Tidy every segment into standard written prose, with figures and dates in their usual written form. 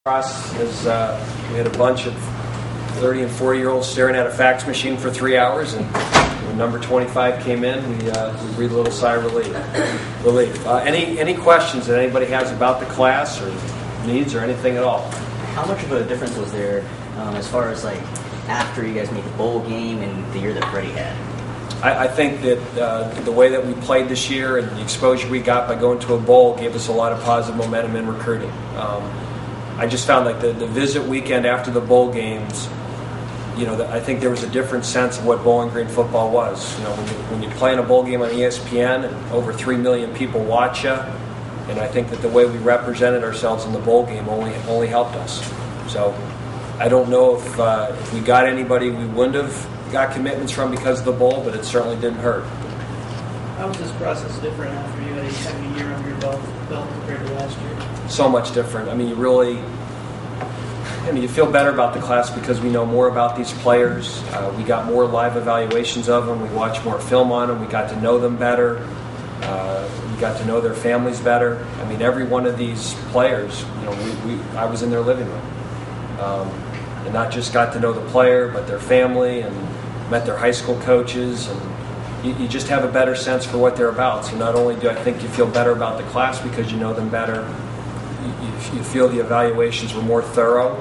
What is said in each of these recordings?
Across is we had a bunch of 30 and 40-year-olds staring at a fax machine for 3 hours, and when number 25 came in, we breathed a little sigh of relief. Any questions that anybody has about the class or needs or anything at all? How much of a difference was there as far as like after you guys made the bowl game and the year that Freddie had? I think that the way that we played this year and the exposure we got by going to a bowl gave us a lot of positive momentum in recruiting. I just found like the visit weekend after the bowl games, I think there was a different sense of what Bowling Green football was. When you play in a bowl game on ESPN and over 3 million people watch you, and I think that the way we represented ourselves in the bowl game only helped us. So I don't know if we got anybody we wouldn't have got commitments from because of the bowl, but it certainly didn't hurt. How was this process different after you had a year under your belt compared to last year? So much different. I mean, you feel better about the class because we know more about these players. We got more live evaluations of them. We watched more film on them. We got to know them better. We got to know their families better. I mean, every one of these players, I was in their living room. And not just got to know the player, but their family, and met their high school coaches, and you just have a better sense for what they're about. So not only do I think you feel better about the class because you know them better, you feel the evaluations were more thorough,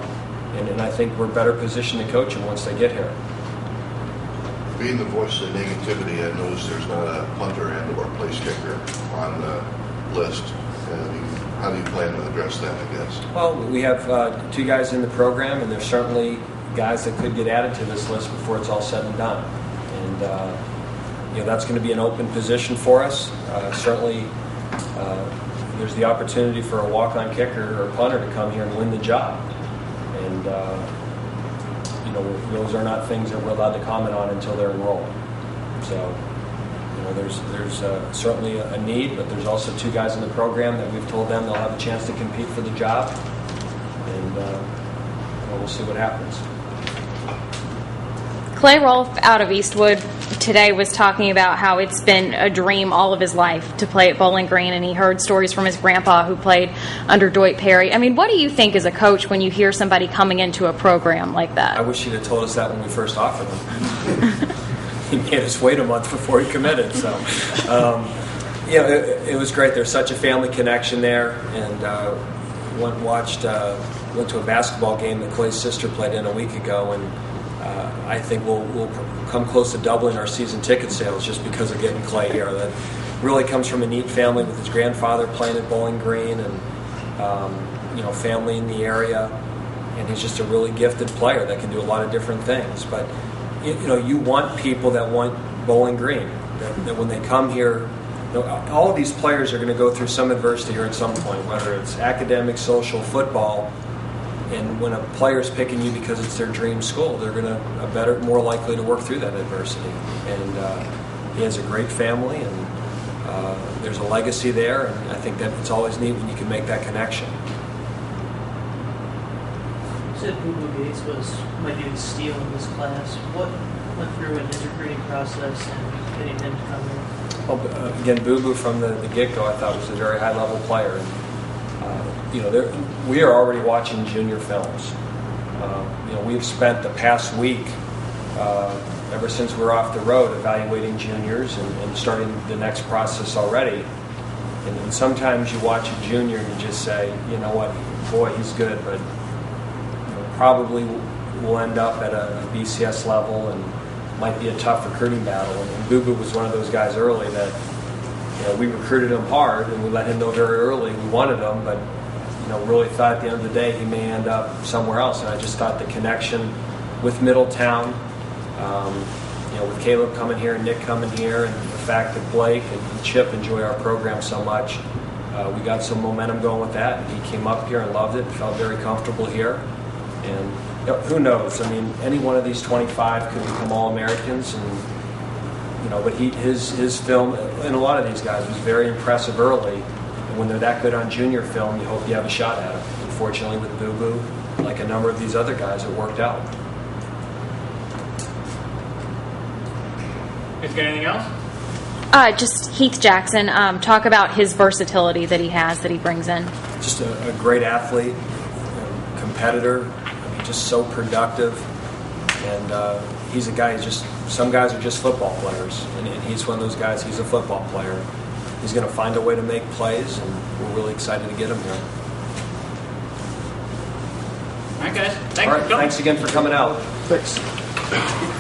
and I think we're better positioned to coach them once they get here. Being the voice of negativity, I noticed there's not a punter and or place kicker on the list. How do you plan to address that, I guess? Well, we have 2 guys in the program, and there's certainly guys that could get added to this list before it's all said and done. And that's going to be an open position for us. Certainly, there's the opportunity for a walk-on kicker or punter to come here and win the job. And those are not things that we're allowed to comment on until they're enrolled. So, there's certainly a need, but there's also 2 guys in the program that we've told them they'll have a chance to compete for the job, and we'll see what happens. Clay Rolfe out of Eastwood today was talking about how it's been a dream all of his life to play at Bowling Green, and he heard stories from his grandpa who played under Dwight Perry. I mean, what do you think as a coach when you hear somebody coming into a program like that? I wish he'd have told us that when we first offered him. He made us wait a month before he committed. So, it was great. There's such a family connection there, and went to a basketball game that Clay's sister played in a week ago, and I think we'll come close to doubling our season ticket sales just because of getting Clay here. That really comes from a neat family with his grandfather playing at Bowling Green, and family in the area, and he's just a really gifted player that can do a lot of different things. But you want people that want Bowling Green, that when they come here, all of these players are going to go through some adversity here at some point, whether it's academic, social, football. And when a player's picking you because it's their dream school, they're more likely to work through that adversity. And he has a great family, and there's a legacy there, and I think that it's always neat when you can make that connection. You said Boo Boo Gates might be the steal in this class. What went through in his recruiting process and getting him to come here? Well, again, Boo Boo from the get-go I thought was a very high-level player. And, we are already watching junior films. We've spent the past week, ever since we're off the road, evaluating juniors and starting the next process already. And sometimes you watch a junior and you just say, you know what, boy, he's good, but probably will end up at a BCS level and might be a tough recruiting battle. And Boo Boo was one of those guys early that we recruited him hard, and we let him know very early we wanted him, but really thought at the end of the day he may end up somewhere else. And I just thought the connection with Middletown, with Caleb coming here and Nick coming here, and the fact that Blake and Chip enjoy our program so much, we got some momentum going with that. And he came up here and loved it and felt very comfortable here. And who knows? I mean, any one of these 25 could become All-Americans, and but his film, and a lot of these guys, was very impressive early. And when they're that good on junior film, you hope you have a shot at them. Unfortunately, with Boo Boo, like a number of these other guys, it worked out. Is there anything else? Just Heath Jackson, talk about his versatility that he has, that he brings in. Just a great athlete, competitor. I mean, just so productive. And he's a guy. Some guys are just football players, and he's one of those guys. He's a football player. He's going to find a way to make plays, and we're really excited to get him here. All right, guys. Thanks All right, for coming. thanks again for coming out. Thanks.